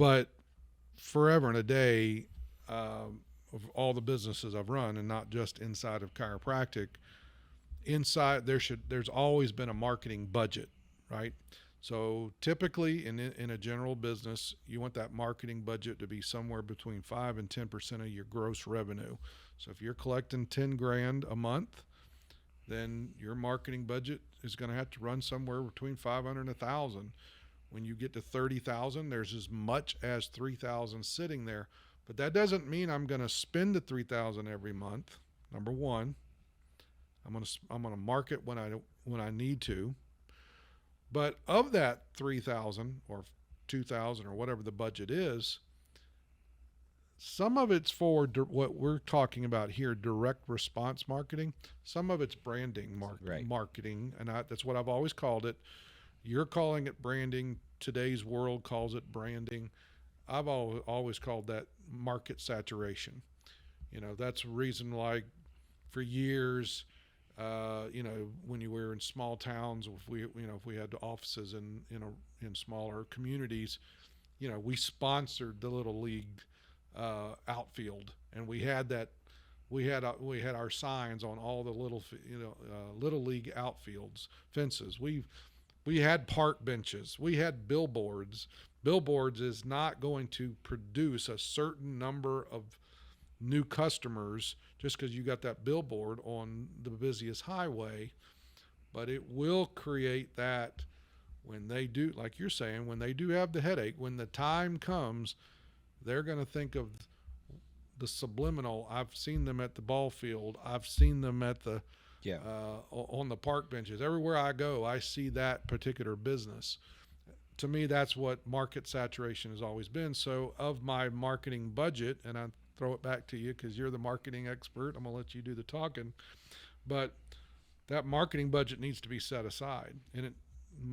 But forever and a day, of all the businesses I've run, and not just inside of chiropractic, inside there's always been a marketing budget, right? So typically in a general business, you want that marketing budget to be somewhere between 5 and 10% of your gross revenue. So if you're collecting 10 grand a month, then your marketing budget is going to have to run somewhere between 500 and 1,000. When you get to 30,000, there's as much as 3,000 sitting there. But that doesn't mean I'm going to spend the 3,000 every month. Number one, I'm going to market when I need to. But of that 3,000 or 2,000 or whatever the budget is, some of it's for what we're talking about here, direct response marketing. Some of it's branding Right. marketing, and that's what I've always called it. You're calling it branding. Today's world calls it branding. I've always called that market saturation. That's the reason, like, for years, when you were in small towns, if we had offices in smaller communities, we sponsored the little league outfield, and we had our signs on all the little league outfields fences. We had park benches. We had billboards. Billboards is not going to produce a certain number of new customers just because you got that billboard on the busiest highway, but it will create that when they do, like you're saying, when they do have the headache, when the time comes, they're going to think of the subliminal. I've seen them at the ball field. I've seen them at the Yeah. on the park benches. Everywhere I go, I see that particular business. To me, that's what market saturation has always been. So, of my marketing budget, and I throw it back to you because you're the marketing expert, I'm going to let you do the talking. But that marketing budget needs to be set aside, and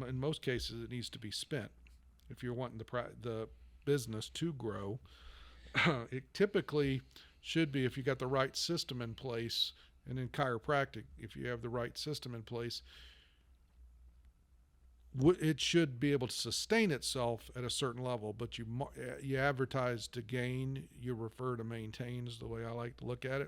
in most cases, it needs to be spent. If you're wanting the business to grow, it typically should be, if you got the right system in place. And in chiropractic, if you have the right system in place, it should be able to sustain itself at a certain level. But you advertise to gain, you refer to maintain, is the way I like to look at it.